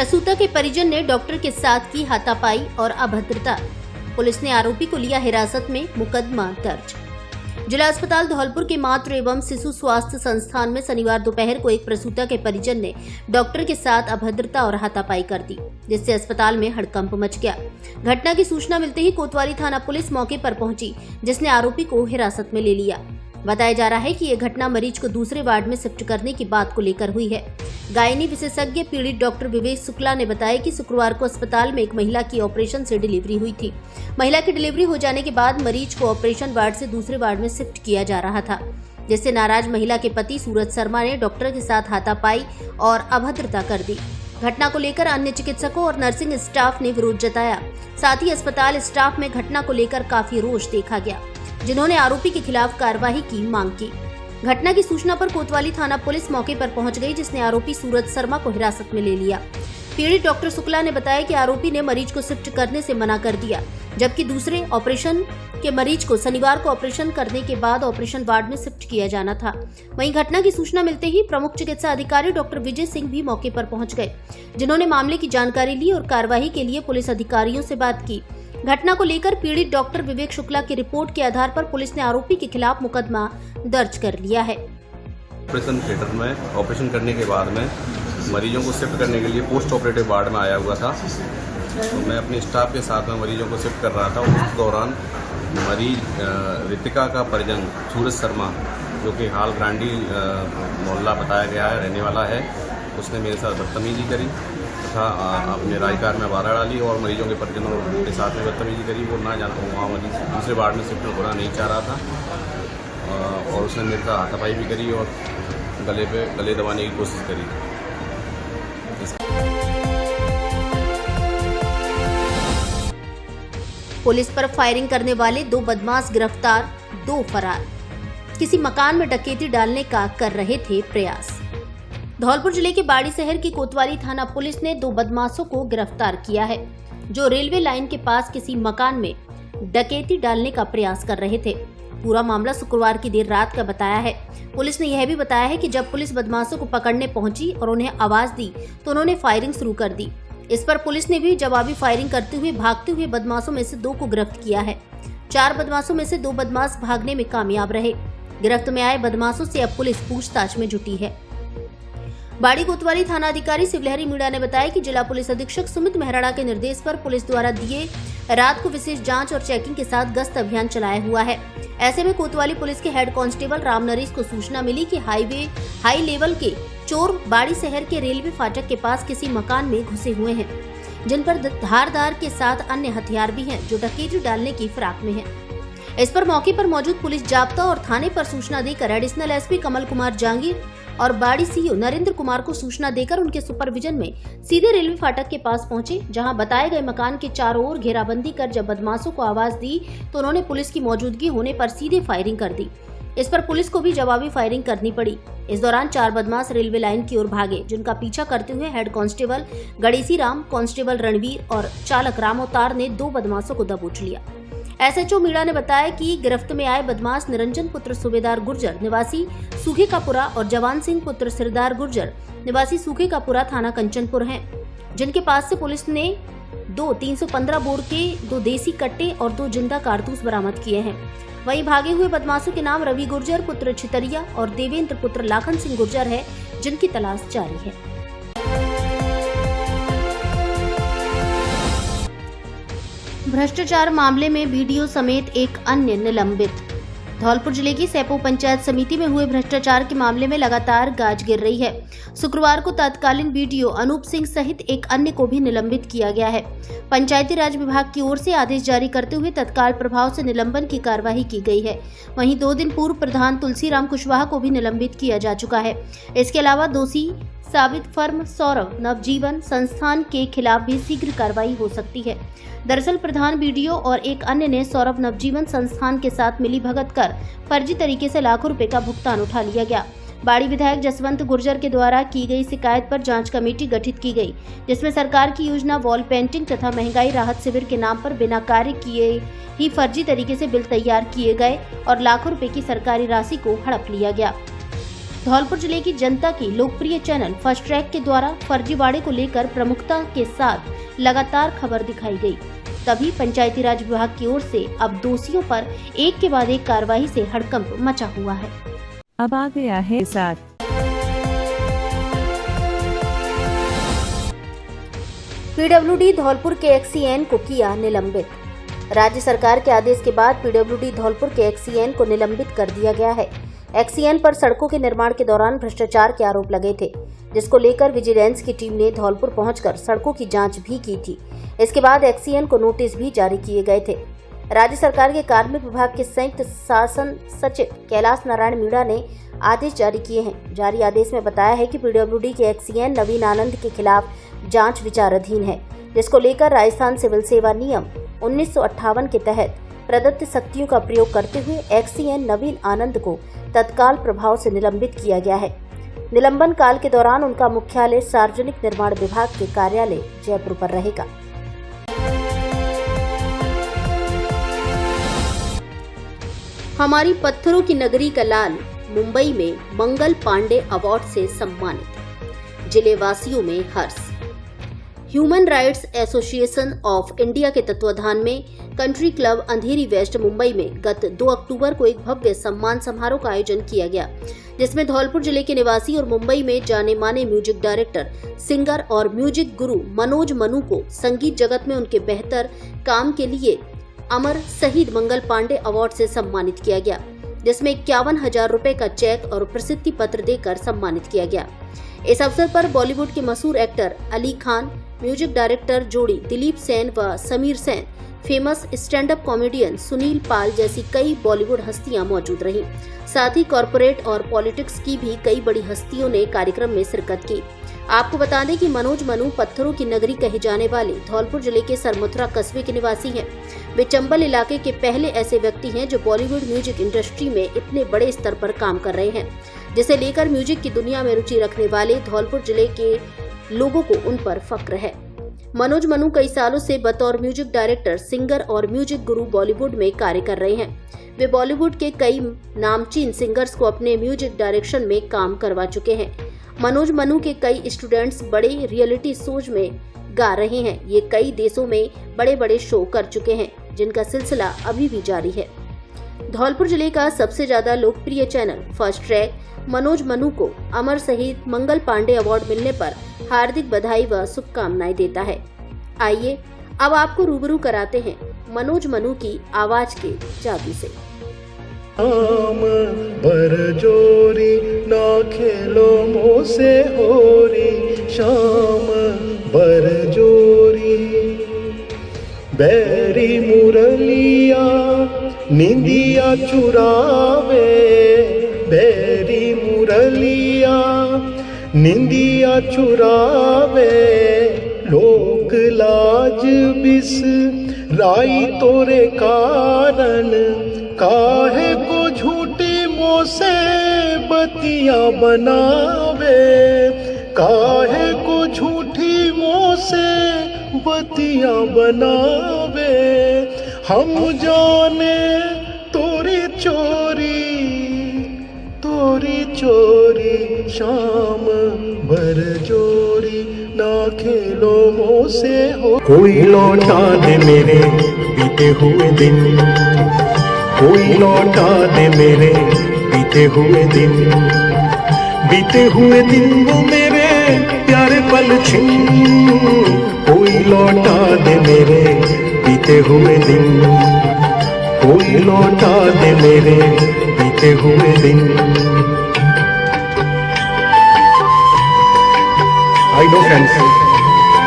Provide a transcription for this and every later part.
प्रसूता के परिजन ने डॉक्टर के साथ की हाथापाई और अभद्रता। पुलिस ने आरोपी को लिया हिरासत में, मुकदमा दर्ज। जिला अस्पताल धौलपुर के मातृ एवं शिशु स्वास्थ्य संस्थान में शनिवार दोपहर को एक प्रसूता के परिजन ने डॉक्टर के साथ अभद्रता और हाथापाई कर दी, जिससे अस्पताल में हड़कंप मच गया। घटना की सूचना मिलते ही कोतवाली थाना पुलिस मौके पर पहुंची, जिसने आरोपी को हिरासत में ले लिया। बताया जा रहा है कि यह घटना मरीज को दूसरे वार्ड में शिफ्ट करने की बात को लेकर हुई है। गायनी विशेषज्ञ पीड़ित डॉक्टर विवेक शुक्ला ने बताया कि शुक्रवार को अस्पताल में एक महिला की ऑपरेशन से डिलीवरी हुई थी। महिला की डिलीवरी हो जाने के बाद मरीज को ऑपरेशन वार्ड से दूसरे वार्ड में शिफ्ट किया जा रहा था, जिससे नाराज महिला के पति सूरज शर्मा ने डॉक्टर के साथ हाथापाई और अभद्रता कर दी। घटना को लेकर अन्य चिकित्सकों और नर्सिंग स्टाफ ने विरोध जताया। साथ ही अस्पताल स्टाफ में घटना को लेकर काफी रोष देखा गया, जिन्होंने आरोपी के खिलाफ कार्रवाई की मांग की। घटना की सूचना पर कोतवाली थाना पुलिस मौके पर पहुंच गई, जिसने आरोपी सूरज शर्मा को हिरासत में ले लिया। पीड़ित डॉक्टर शुक्ला ने बताया कि आरोपी ने मरीज को शिफ्ट करने से मना कर दिया, जबकि दूसरे ऑपरेशन के मरीज को शनिवार को ऑपरेशन करने के बाद ऑपरेशन वार्ड में शिफ्ट किया जाना था। वहीं घटना की सूचना मिलते ही प्रमुख चिकित्सा अधिकारी डॉक्टर विजय सिंह भी मौके पर पहुंच गए, जिन्होंने मामले की जानकारी ली और कार्रवाई के लिए पुलिस अधिकारियों से बात की। घटना को लेकर पीड़ित डॉक्टर विवेक शुक्ला की रिपोर्ट के आधार पर पुलिस ने आरोपी के खिलाफ मुकदमा दर्ज कर लिया है। ऑपरेशन थिएटर में ऑपरेशन करने के बाद में मरीजों को शिफ्ट करने के लिए पोस्ट ऑपरेटिव वार्ड में आया हुआ था। तो मैं अपने स्टाफ के साथ में मरीजों को शिफ्ट कर रहा था। उस दौरान मरीज रितिका का परिजन सूरज शर्मा, जो कि हाल ग्रांडी मोहल्ला बताया गया है रहने वाला है, उसने मेरे साथ बदतमीजी करी तथा अपने राजकार में बाधा डाली और मरीजों के परिजनों के साथ में बदतमीजी करी। वो ना जानता हूँ वहाँ मरीज दूसरे वार्ड में शिफ्ट होना नहीं चाह रहा था और उसने मेरे साथ हाथापाई भी करी और गले दबाने की कोशिश करी। पुलिस पर फायरिंग करने वाले 2 बदमाश गिरफ्तार, 2 फरार। किसी मकान में डकैती डालने का कर रहे थे प्रयास। धौलपुर जिले के बाड़ी शहर की कोतवाली थाना पुलिस ने 2 बदमाशों को गिरफ्तार किया है, जो रेलवे लाइन के पास किसी मकान में डकैती डालने का प्रयास कर रहे थे। पूरा मामला शुक्रवार की देर रात का बताया है। पुलिस ने यह भी बताया है कि जब पुलिस बदमाशों को पकड़ने पहुंची और उन्हें आवाज दी तो उन्होंने फायरिंग शुरू कर दी। इस पर पुलिस ने भी जवाबी फायरिंग करते हुए भागते हुए बदमाशों में से 2 को गिरफ्त किया है। 4 बदमाशों में से 2 बदमाश भागने में कामयाब रहे। गिरफ्त में आए बदमाशों से अब पुलिस पूछताछ में जुटी है। बाड़ी कोतवाली थाना अधिकारी शिवलहरी मीणा ने बताया कि जिला पुलिस अधीक्षक सुमित मेहराड़ा के निर्देश पर पुलिस द्वारा दिए रात को विशेष जांच और चेकिंग के साथ गश्त अभियान चलाया हुआ है। ऐसे में कोतवाली पुलिस के हेड कांस्टेबल राम नरेश को सूचना मिली कि हाई लेवल के चोर बाड़ी शहर के रेलवे फाटक के पास किसी मकान में घुसे हुए हैं, जिन पर धारदार के साथ अन्य हथियार भी हैं, जो डकैती डालने की फिराक में हैं। इस पर मौके पर मौजूद पुलिस जाब्ता और थाने पर सूचना देकर एडिशनल एसपी कमल कुमार जहांगीर और बाड़ी सीओ नरेंद्र कुमार को सूचना देकर उनके सुपरविजन में सीधे रेलवे फाटक के पास पहुंचे, जहां बताए गए मकान के चारों ओर घेराबंदी कर जब बदमाशों को आवाज दी तो उन्होंने पुलिस की मौजूदगी होने पर सीधे फायरिंग कर दी। इस पर पुलिस को भी जवाबी फायरिंग करनी पड़ी। इस दौरान 4 बदमाश रेलवे लाइन की ओर भागे, जिनका पीछा करते हुए head constable Ganeshi Ram, constable Ranveer और चालक रामोतार ने 2 बदमाशों को दबोच लिया। एसएचओ मीणा ने बताया कि गिरफ्त में आए बदमाश निरंजन पुत्र सूबेदार गुर्जर निवासी सूखे कापुरा और जवान सिंह पुत्र सिरदार गुर्जर निवासी सूखे कापुरा थाना कंचनपुर हैं, जिनके पास से पुलिस ने 2 315 बोर के 2 देसी कट्टे और 2 जिंदा कारतूस बरामद किए हैं। वहीं भागे हुए बदमाशों के नाम रवि गुर्जर पुत्र छितरिया और देवेंद्र पुत्र लाखन सिंह गुर्जर है, जिनकी तलाश जारी है। भ्रष्टाचार मामले में बीडीओ समेत एक अन्य निलंबित। धौलपुर जिले की सैपो पंचायत समिति में हुए भ्रष्टाचार के मामले में लगातार गाज गिर रही है। शुक्रवार को तत्कालीन बीडीओ अनूप सिंह सहित एक अन्य को भी निलंबित किया गया है। पंचायती राज विभाग की ओर से आदेश जारी करते हुए तत्काल प्रभाव से निलंबन की कार्यवाही की गई है। वहीं 2 दिन पूर्व प्रधान तुलसीराम कुशवाहा को भी निलंबित किया जा चुका है। इसके अलावा दोषी साबित फर्म सौरभ नवजीवन संस्थान के खिलाफ भी शीघ्र कार्रवाई हो सकती है। दरअसल प्रधान बीडीओ और एक अन्य ने सौरभ नवजीवन संस्थान के साथ मिलीभगत कर फर्जी तरीके से लाखों रुपए का भुगतान उठा लिया गया। बाड़ी विधायक जसवंत गुर्जर के द्वारा की गई शिकायत पर जांच कमेटी गठित की गई, जिसमें सरकार की योजना वॉल पेंटिंग तथा महंगाई राहत शिविर के नाम पर बिना कार्य किए ही फर्जी तरीके से बिल तैयार किए गए और लाखों रुपए की सरकारी राशि को हड़प लिया गया। धौलपुर जिले की जनता की लोकप्रिय चैनल फर्स्ट ट्रैक के द्वारा फर्जीवाड़े को लेकर प्रमुखता के साथ लगातार खबर दिखाई गई। तभी पंचायती राज विभाग की ओर से अब दोषियों पर एक के बाद एक कार्रवाई से हड़कंप मचा हुआ है। अब आ गया है साथ पीडब्ल्यूडी धौलपुर के एक्सीएन को किया निलंबित। राज्य सरकार के आदेश के बाद पीडब्ल्यूडी धौलपुर के एक्सीएन को निलंबित कर दिया गया है। एक्सीएन पर सड़कों के निर्माण के दौरान भ्रष्टाचार के आरोप लगे थे, जिसको लेकर विजिलेंस की टीम ने धौलपुर पहुंचकर सड़कों की जांच भी की थी। इसके बाद एक्सीएन को नोटिस भी जारी किए गए थे। राज्य सरकार के कार्मिक विभाग के संयुक्त शासन सचिव कैलाश नारायण मीणा ने आदेश जारी किए हैं। जारी आदेश में बताया है कि पीडब्ल्यूडी के एक्सीएन नवीन आनंद के खिलाफ जांच विचाराधीन है, जिसको लेकर राजस्थान सिविल सेवा नियम 1958 के तहत प्रदत्त शक्तियों का प्रयोग करते हुए एक्सीएन नवीन आनंद को तत्काल प्रभाव से निलंबित किया गया है। निलंबन काल के दौरान उनका मुख्यालय सार्वजनिक निर्माण विभाग के कार्यालय जयपुर पर रहेगा। हमारी पत्थरों की नगरी का लाल मुंबई में मंगल पांडे अवार्ड से सम्मानित, जिले वासियों में हर्ष। Human rights association of India के तत्वाधान में country club Andheri west Mumbai में गत 2 अक्टूबर को एक भव्य सम्मान समारोह का आयोजन किया गया, जिसमें धौलपुर जिले के निवासी और मुंबई में जाने माने म्यूजिक डायरेक्टर, सिंगर और म्यूजिक गुरु मनोज मनु को संगीत जगत में उनके बेहतर काम के लिए अमर शहीद मंगल पांडे अवार्ड से सम्मानित किया गया, जिसमें 51,000 रुपए का चेक और प्रसिद्धि पत्र देकर सम्मानित किया गया। इस अवसर पर बॉलीवुड के मशहूर actor Ali Khan, music director जोड़ी दिलीप सेन व Sameer Sen, famous stand up comedian Sunil Pal जैसी कई बॉलीवुड हस्तियां मौजूद रहीं। साथ ही कॉरपोरेट और पॉलिटिक्स की भी कई बड़ी हस्तियों ने कार्यक्रम में शिरकत की। आपको बता दें कि मनोज मनु पत्थरों की नगरी कहे जाने वाले धौलपुर जिले के सरमथ कस्बे के निवासी हैं। वे चंबल इलाके के पहले ऐसे व्यक्ति हैं जो बॉलीवुड म्यूजिक इंडस्ट्री में इतने बड़े स्तर पर काम कर रहे हैं, जिसे लेकर म्यूजिक की दुनिया में रुचि रखने वाले धौलपुर जिले के लोगों को उन पर फक्र है। मनोज मनु कई सालों से बतौर म्यूजिक डायरेक्टर, सिंगर और म्यूजिक गुरु बॉलीवुड में कार्य कर रहे हैं। वे बॉलीवुड के कई नामचीन सिंगर्स को अपने म्यूजिक डायरेक्शन में काम करवा चुके हैं। मनोज मनु के कई स्टूडेंट्स बड़े रियलिटी शोज में गा रहे हैं। ये कई देशों में बड़े बड़े शो कर चुके हैं, जिनका सिलसिला अभी भी जारी है। धौलपुर जिले का सबसे ज्यादा लोकप्रिय channel first track Manoj Manu को अमर शहीद मंगल पांडे अवार्ड मिलने पर हार्दिक बधाई व शुभकामनाएं देता है। आइए अब आपको रूबरू कराते हैं मनोज मनु की आवाज के जादू से। शाम बर जोरी ना खेलो मोसे होरी, शाम बर जोरी बैरी मुरलिया निंदिया चुरावे, बैरी मुरलिया निंदिया चुरावे, लोक लाज बिस राई तोरे कारण, काहे को झूठी मोसे बतियां बनावे, काहे को झूठी मोसे बतियां बनावे, हम जाने तोरी चोरी, तोरी चोरी, शाम भर जोरी ना खेलो मोसे हो। कोई लौटा दे मेरे बीते हुए दिन, कोई लौटा दे मेरे बीते हुए दिन, बीते हुए दिन वो मेरे प्यारे पल छिन, कोई लौटा दे मेरे बीते हुए दिन, कोई लौटा दे मेरे बीते हुए दिन। I know friends,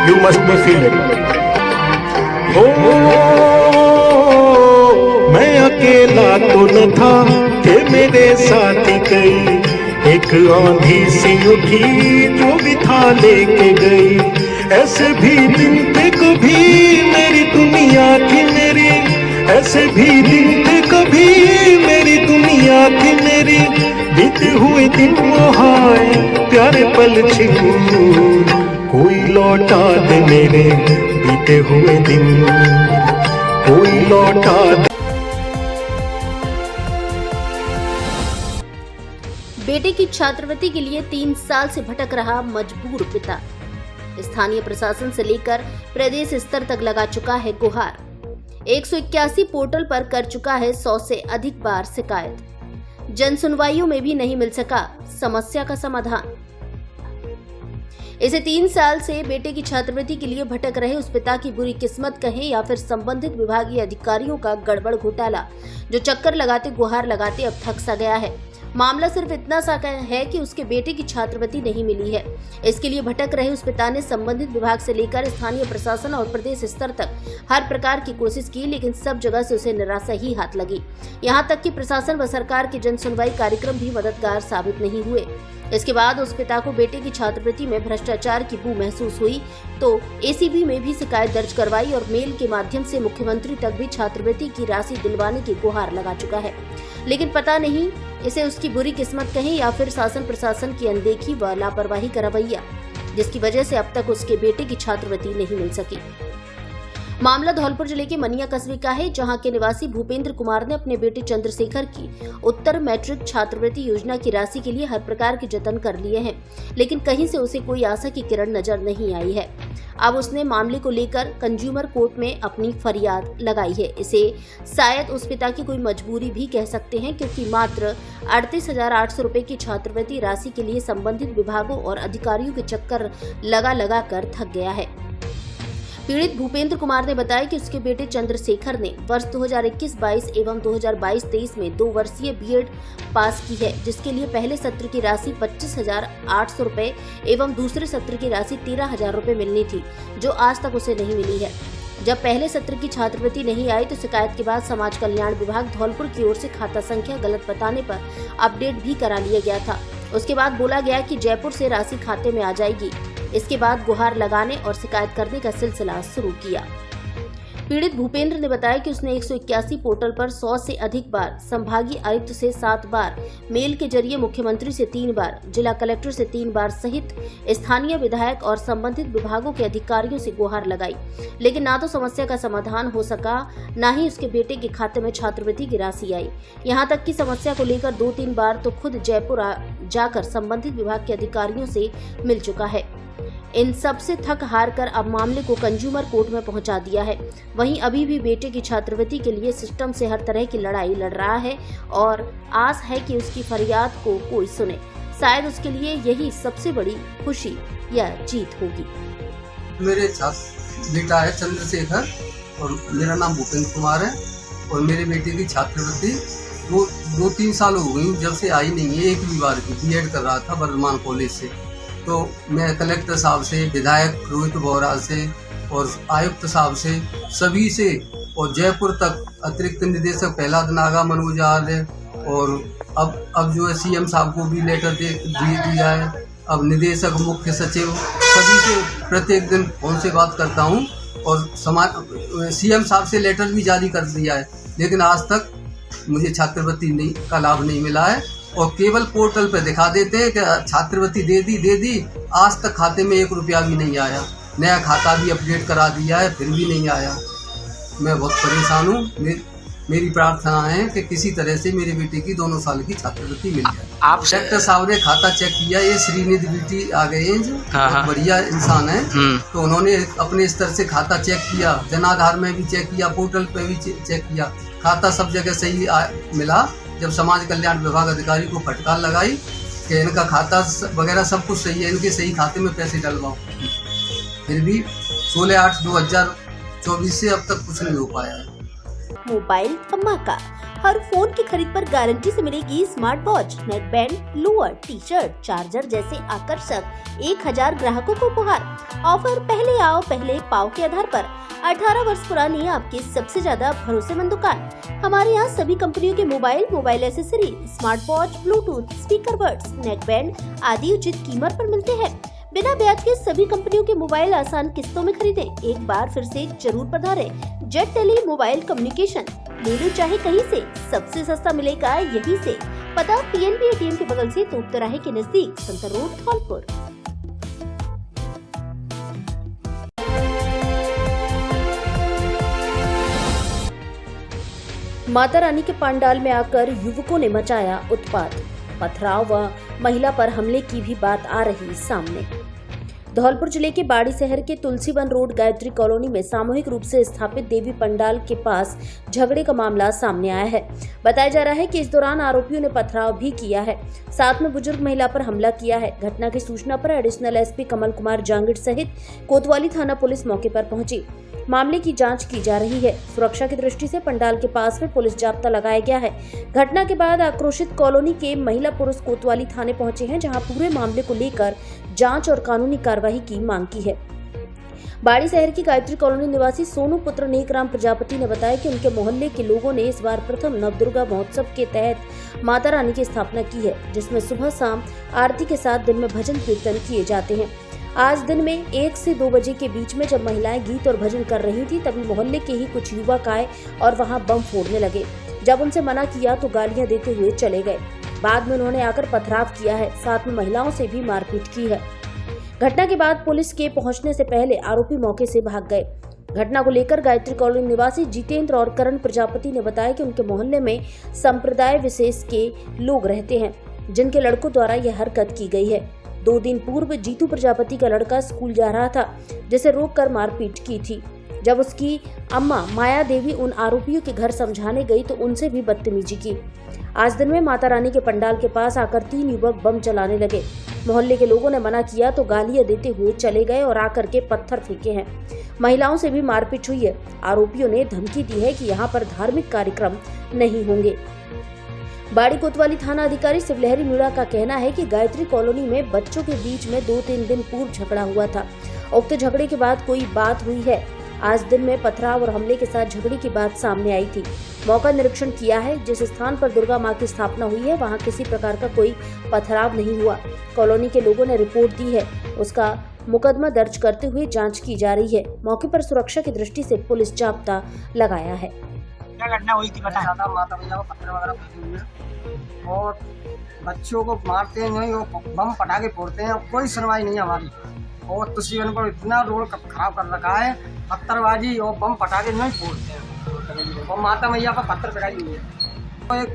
you must be feeling. मैं अकेला तो न था कि मेरे साथी गई, एक आंधी सी उठी जो भी था लेके गई। ऐसे भी दिन थे कभी मेरी दुनिया थी मेरी, ऐसे भी दिन थे कभी मेरी दुनिया थी मेरी, बीते हुए दिन वो हाय प्यारे पल छिन, कोई लौटा दे मेरे बीते हुए दिन, कोई लौटा दे। बेटे की छात्रवृत्ति के लिए 3 साल से भटक रहा मजबूर पिता। स्थानीय प्रशासन से लेकर प्रदेश स्तर तक लगा चुका है गुहार। 181 पोर्टल पर कर चुका है 100 से अधिक बार शिकायत। जन सुनवाइयों में भी नहीं मिल सका समस्या का समाधान। इसे 3 साल से बेटे की छात्रवृत्ति के लिए भटक रहे उस पिता की बुरी किस्मत कहें या फिर संबंधित विभागीय अधिकारियों का गड़बड़ घोटाला, जो चक्कर लगाते गुहार लगाते अब थक सा गया है। मामला सिर्फ इतना सा है कि उसके बेटे की छात्रवृत्ति नहीं मिली है। इसके लिए भटक रहे उस पिता ने संबंधित विभाग से लेकर स्थानीय प्रशासन और प्रदेश स्तर तक हर प्रकार की कोशिश की, लेकिन सब जगह से उसे निराशा ही हाथ लगी। यहां तक कि प्रशासन व सरकार के जन सुनवाई कार्यक्रम भी मददगार साबित नहीं हुए। इसके बाद उस पिता को बेटे की छात्रवृत्ति में भ्रष्टाचार की बू महसूस हुई तो एसीबी में भी शिकायत दर्ज करवाई और मेल के माध्यम से मुख्यमंत्री तक भी छात्रवृत्ति की राशि दिलवाने की गुहार लगा चुका है। लेकिन पता नहीं इसे उसकी बुरी किस्मत कहें या फिर शासन प्रशासन की अनदेखी व लापरवाही का रवैया, जिसकी वजह से अब तक उसके बेटे की छात्रवृत्ति नहीं मिल सकी। मामला धौलपुर जिले के मनिया कस्बे का है, जहां के निवासी भूपेंद्र कुमार ने अपने बेटे चंद्रशेखर की उत्तर मैट्रिक छात्रवृत्ति योजना की राशि के लिए हर प्रकार के जतन कर लिए हैं, लेकिन कहीं से उसे कोई आशा की किरण नजर नहीं आई है। अब उसने मामले को लेकर कंज्यूमर कोर्ट में अपनी फरियाद लगाई है। इसे शायद उस पिता की कोई मजबूरी भी कह सकते हैं, क्योंकि मात्र 38,800 रुपए की छात्रवृत्ति राशि के लिए संबंधित विभागों और अधिकारियों के चक्कर लगा कर थक गया है। पीड़ित भूपेंद्र कुमार ने बताया कि उसके बेटे चंद्रशेखर ने वर्ष 2021-22 एवं 2022-23 में 2 वर्षीय बीएड पास की है, जिसके लिए पहले सत्र की राशि 25,800 रुपए एवं दूसरे सत्र की राशि 13,000 रुपए मिलनी थी, जो आज तक उसे नहीं मिली है। जब पहले सत्र की छात्रवृत्ति नहीं आई तो शिकायत के बाद समाज कल्याण विभाग धौलपुर की ओर से खाता संख्या गलत बताने पर अपडेट भी करा लिया गया था। उसके बाद बोला गया कि जयपुर से राशि खाते में आ जाएगी। इसके बाद गुहार लगाने और शिकायत करने का सिलसिला शुरू किया। पीड़ित भूपेंद्र ने बताया कि उसने 181 पोर्टल पर 100 से अधिक बार, संभागीय आयुक्त से 7 बार, मेल के जरिए मुख्यमंत्री से 3 बार, जिला कलेक्टर से 3 बार सहित स्थानीय विधायक और संबंधित विभागों के अधिकारियों से गुहार लगाई, लेकिन ना तो समस्या का समाधान हो सका, ना ही उसके बेटे के खाते में छात्रवृत्ति की राशि आई। यहाँ तक कि समस्या को लेकर 2-3 बार तो खुद जयपुर जाकर संबंधित विभाग के अधिकारियों से मिल चुका है। इन सब से थक हार कर अब मामले को कंज्यूमर कोर्ट में पहुंचा दिया है। वहीं अभी भी बेटे की छात्रवृत्ति के लिए सिस्टम से हर तरह की लड़ाई लड़ रहा है और आस है कि उसकी फरियाद को कोई सुने। शायद उसके लिए यही सबसे बड़ी खुशी या जीत होगी। मेरे बेटा है चंद्रशेखर और मेरा नाम भूपेंद्र कुमार है और मेरे बेटे की छात्रवृत्ति 2-3 साल हो गई जब से आई नहीं है। एक भी बार की बीएड कर रहा था वर्धमान कॉलेज से, तो मैं कलेक्टर साहब से, विधायक रोहित बोहरा से और आयुक्त साहब से, सभी से और जयपुर तक अतिरिक्त निदेशक प्रहलाद नागा मनोज आर्य और अब जो है सीएम साहब को भी लेटर दे दिया है। अब निदेशक, मुख्य सचिव, सभी से प्रत्येक दिन फोन से बात करता हूँ और सीएम साहब से लेटर भी जारी कर दिया है, लेकिन आज तक मुझे छात्रवृत्ति का लाभ नहीं मिला है। और केवल पोर्टल पे दिखा देते हैं कि छात्रवृत्ति दे दी, आज तक खाते में 1 रुपया भी नहीं आया। नया खाता भी अपडेट करा दिया है, फिर भी नहीं आया। मैं बहुत परेशान हूँ। मेरी प्रार्थना है कि किसी तरह से मेरे बेटे की 2 साल की छात्रवृत्ति मिल जाए। आप कलेक्टर साहब ने खाता चेक किया, ये श्रीनिधि बेटी आ गए हैं जो बहुत बढ़िया इंसान है, तो उन्होंने अपने स्तर से खाता चेक किया, जनाधार में भी चेक किया, पोर्टल पे भी चेक किया, खाता सब जगह सही मिला। जब समाज कल्याण विभाग अधिकारी को फटकार लगाई कि इनका खाता वगैरह सब कुछ सही है, इनके सही खाते में पैसे डलवाओ, फिर भी 16/8/2024 से अब तक कुछ नहीं हो पाया है। मोबाइल धमाका, हर फोन की खरीद पर गारंटी से मिलेगी smart watch, neck band, lower, T shirt, charger जैसे आकर्षक 1000 ग्राहकों को उपहार। ऑफर पहले आओ पहले पाओ के आधार पर 18 वर्ष पुरानी आपकी सबसे ज्यादा भरोसेमंद दुकान। हमारे यहाँ सभी कंपनियों के mobile accessory, smart watch, Bluetooth, speaker buds, neck band आदि उचित कीमत पर मिलते हैं। बिना ब्याज के सभी कंपनियों के मोबाइल आसान किस्तों में खरीदें। एक बार फिर से जरूर पधारें। जेट टेली मोबाइल कम्युनिकेशन, ले लो चाहे कहीं से, सबसे सस्ता मिलेगा यहीं से। पता पीएनबी एटीएम के बगल से तोप तिराहे के नजदीक, संतर रोड, धौलपुर। माता रानी के पंडाल में आकर युवकों ने मचाया उत्पात। पथराव व महिला पर हमले की भी बात आ रही सामने। धौलपुर जिले के बाड़ी शहर के तुलसीवन रोड गायत्री कॉलोनी में सामूहिक रूप से स्थापित देवी पंडाल के पास झगड़े का मामला सामने आया है। बताया जा रहा है कि इस दौरान आरोपियों ने पथराव भी किया है, साथ में बुजुर्ग महिला पर हमला किया है। घटना की सूचना पर एडिशनल एसपी कमल कुमार जांगिड़ सहित कोतवाली थाना पुलिस मौके पर पहुंची। मामले की जांच की जा रही है। सुरक्षा की दृष्टि से पंडाल के पास में पुलिस जाब्ता लगाया गया है। घटना के बाद आक्रोशित कॉलोनी के महिला पुरुष कोतवाली थाने पहुंचे हैं, जहां पूरे मामले को लेकर जांच और कानूनी कार्रवाई की मांग की है। बाड़ी शहर की गायत्री कॉलोनी निवासी सोनू पुत्र नेकराम प्रजापति ने बताया कि उनके मोहल्ले के लोगों ने इस बार प्रथम नवदुर्गा महोत्सव के तहत माता रानी की स्थापना की है, जिसमें सुबह शाम आरती के साथ दिन में भजन कीर्तन किए जाते हैं। आज दिन में 1 से 2 बजे के बीच में जब महिलाएं गीत और भजन कर रही थी, तभी मोहल्ले के ही कुछ युवक आए और वहां बम फोड़ने लगे। जब उनसे मना किया तो गालियां देते हुए चले गए। बाद में उन्होंने आकर पथराव किया है, साथ में महिलाओं से भी मारपीट की है। घटना के बाद पुलिस के पहुंचने से पहले आरोपी मौके से भाग गए। घटना को लेकर गायत्री कॉलोनी निवासी जितेंद्र और करण प्रजापति ने बताया कि उनके मोहल्ले में संप्रदाय विशेष के लोग रहते हैं, जिनके लड़कों द्वारा यह हरकत की गई है। 2 दिन पूर्व जीतू प्रजापति का लड़का स्कूल जा रहा था, जिसे रोककर मारपीट की थी। जब उसकी अम्मा माया देवी उन आरोपियों के घर समझाने गई तो उनसे भी बदतमीजी की। आज दिन में माता रानी के पंडाल के पास आकर 3 युवक बम चलाने लगे। मोहल्ले के लोगों ने मना किया तो गालियां देते हुए चले गए और आकर के पत्थर फेंके हैं। महिलाओं से भी मारपीट हुई है। आरोपियों ने धमकी दी है कि यहाँ पर धार्मिक कार्यक्रम नहीं होंगे। बाड़ी कोतवाली थाना अधिकारी शिवलहरी मीणा का कहना है कि गायत्री कॉलोनी में बच्चों के बीच में 2-3 दिन पूर्व झगड़ा हुआ था। उक्त झगड़े के बाद कोई बात हुई है। आज दिन में पथराव और हमले के साथ झगड़े की बात सामने आई थी। मौका निरीक्षण किया है। जिस स्थान पर दुर्गा मां की स्थापना हुई है, वहां किसी प्रकार का कोई पथराव नहीं हुआ। कॉलोनी के लोगों ने रिपोर्ट दी है, उसका मुकदमा दर्ज करते हुए जाँच की जा रही है। मौके पर सुरक्षा की दृष्टि से पुलिस जाब्ता लगाया है। क्या घटना हुई थी पता है? माता भैया को पत्थर वगैरह फेंके हुए और बच्चों को मारते हैं, नहीं वो बम पटाखे फोड़ते हैं, कोई सुनवाई नहीं हमारी। और तुलसीवन पर इतना रोड खराब कर रखा है, पत्थरबाजी और बम पटाखे नहीं फोड़ते हैं। और माता मैया पर पत्थर फेंकाई हुई है। तो एक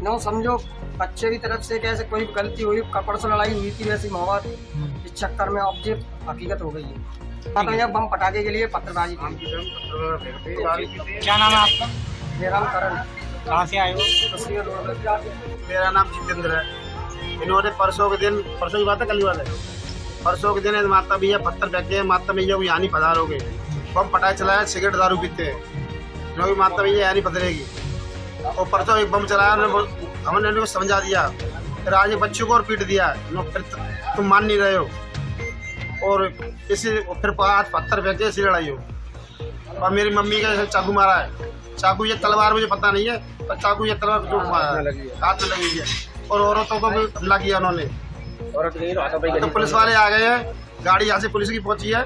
न समझो बच्चे की तरफ से कैसे कोई गलती हुई, कपड़ से लड़ाई हुई थी, वैसी मोहब्बत इस चक्कर में ऑब्जेक्ट हकीकत हो गई है। माता मैया बम पटाखे के लिए पत्थरबाजी की। क्या नाम है आपका? मेरा नाम करण। कहाँ से आए हो? मेरा नाम जितेंद्र है। इन्होंने परसों की बात है, कल की बात है, परसों के दिन माता भैया पत्थर फेंके, माता भैया को यहाँ नहीं पधारोगे, बम पटाखे चलाया, सिगरेट दारू पीते हैं, क्योंकि माता भैया यहाँ नहीं पधरेगी। और परसों एक बम चलाया, हमने उनको समझा दिया, फिर आज बच्चों को और पीट दिया, फिर तुम मान नहीं रहे हो, और इसी फिर आज पत्थर फेंके, ऐसी लड़ाई हो। और मेरी मम्मी का चाकू मारा है, चाकू या तलवार मुझे पता नहीं है, पर चाकू या तलवार जो हाथ में लगी है। और औरतों को भी हमला किया उन्होंने। तो पुलिस वाले आ गए हैं, गाड़ी यहाँ से पुलिस की पहुंची है,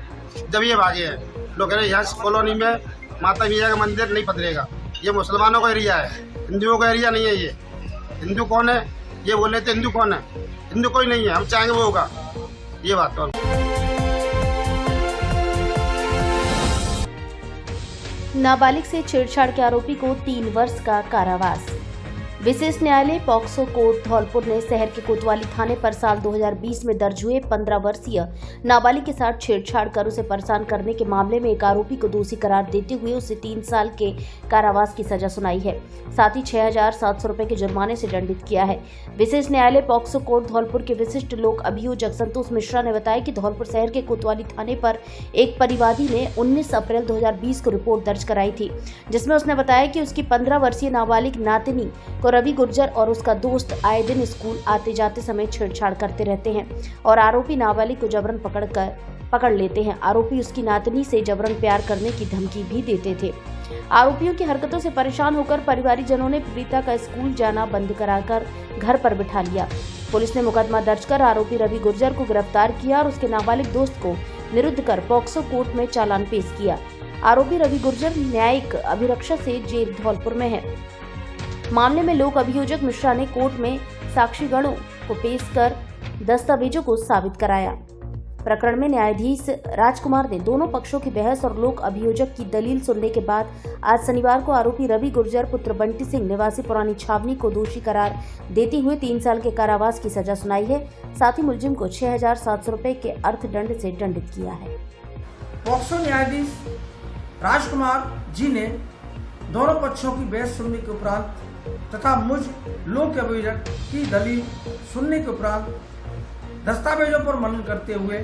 जब ये भागे हैं। लोग कह रहे हैं यहाँ कॉलोनी में माता मैया का मंदिर नहीं पधरेगा, ये मुसलमानों का एरिया है, हिंदुओं का एरिया नहीं है। ये हिंदू कौन है? ये बोले थे हिंदू कौन है? हिंदू कोई नहीं है, हम चाहेंगे वो होगा। ये बात तो नाबालिग से छेड़छाड़ के आरोपी को 3 वर्ष का कारावास। विशेष न्यायालय पॉक्सो कोर्ट धौलपुर ने शहर के कोतवाली थाने पर साल 2020 में दर्ज हुए 15 वर्षीय नाबालिग के साथ छेड़छाड़ कर उसे परेशान करने के मामले में एक आरोपी को दोषी करार देते हुए उसे 3 साल के कारावास की सजा सुनाई है। साथ ही 6,700 रुपए के जुर्माने से दंडित किया है। विशेष न्यायालय पॉक्सो कोर्ट धौलपुर के विशिष्ट लोक अभियोजक संतोष मिश्रा ने बताया कि धौलपुर शहर के कोतवाली थाने पर एक परिवादी ने 19 अप्रैल 2020 को रिपोर्ट दर्ज कराई थी, जिसमें उसने बताया कि उसकी 15 वर्षीय नाबालिग नातिनी को रवि गुर्जर और उसका दोस्त आए दिन स्कूल आते जाते समय छेड़छाड़ करते रहते हैं और आरोपी नाबालिग को जबरन पकड़ लेते हैं। आरोपी उसकी नातनी से जबरन प्यार करने की धमकी भी देते थे। आरोपियों की हरकतों से परेशान होकर परिवारजनों ने पीड़िता का स्कूल जाना बंद कराकर घर पर बिठा लिया। पुलिस ने मुकदमा दर्ज कर आरोपी रवि गुर्जर को गिरफ्तार किया और उसके नाबालिग दोस्त को निरुद्ध कर पॉक्सो कोर्ट में चालान पेश किया। आरोपी रवि गुर्जर न्यायिक अभिरक्षा से जेल धौलपुर में है। मामले में लोक अभियोजक मिश्रा ने कोर्ट में साक्षीगणों को पेश कर दस्तावेजों को साबित कराया। प्रकरण में न्यायाधीश राजकुमार ने दोनों पक्षों की बहस और लोक अभियोजक की दलील सुनने के बाद आज शनिवार को आरोपी रवि गुर्जर पुत्र बंटी सिंह निवासी पुरानी छावनी को दोषी करार देते हुए 3 साल के कारावास की सजा सुनाई है। साथ ही मुलजिम को 6,700 रुपए के अर्थदंड से दंडित किया है। पॉक्सो न्यायाधीश राजकुमार जी ने दोनों पक्षों की बहस सुनने के उपरांत तथा मुझ लोक अभियोजक की दलील सुनने के उपरांत दस्तावेजों पर मनन करते हुए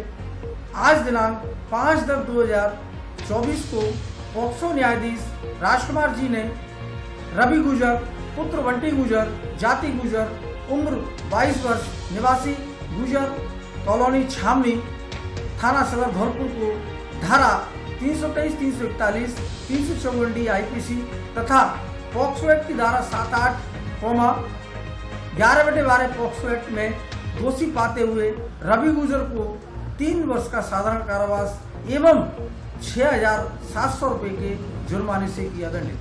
आज दिनांक 5/10/2024 को पॉक्सो न्यायाधीश राजकुमार जी ने रवि गुर्जर पुत्र बंटी गुर्जर जाति गुर्जर उम्र 22 वर्ष निवासी गुर्जर कॉलोनी छावनी थाना सदर धौलपुर को धारा 323, 341, 354 IPC तथा पॉक्सो एक्ट की धारा 7-8, 11/12 पॉक्सो एक्ट में दोषी पाते हुए रवि गुर्जर को 3 वर्ष का साधारण कारावास एवं 6,700 रुपए के जुर्माने से किया दंडित।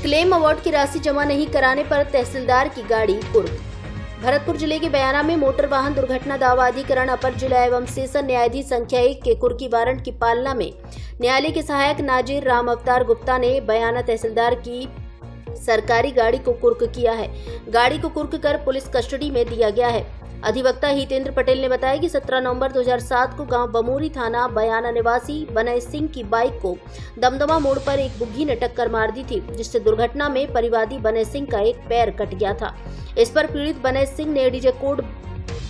क्लेम अवार्ड की राशि जमा नहीं कराने पर तहसीलदार की गाड़ी कुर्क। भरतपुर जिले के बयाना में मोटर वाहन दुर्घटना दावा अधिकरण अपर जिला एवं सेशन न्यायाधीश संख्या 1 के कुर्की वारंट की पालना में न्यायालय के सहायक नाजिर राम अवतार गुप्ता ने बयाना तहसीलदार की सरकारी गाड़ी को कुर्क किया है। गाड़ी को कुर्क कर पुलिस कस्टडी में दिया गया है। अधिवक्ता हितेंद्र पटेल ने बताया कि 17 नवंबर 2007 को गांव बमोरी थाना बयाना निवासी बनय सिंह की बाइक को दमदमा मोड़ पर एक बुग्गी ने टक्कर मार दी थी, जिससे दुर्घटना में परिवादी बनय सिंह का एक पैर कट गया था। इस पर पीड़ित बनय सिंह ने डीजे कोर्ट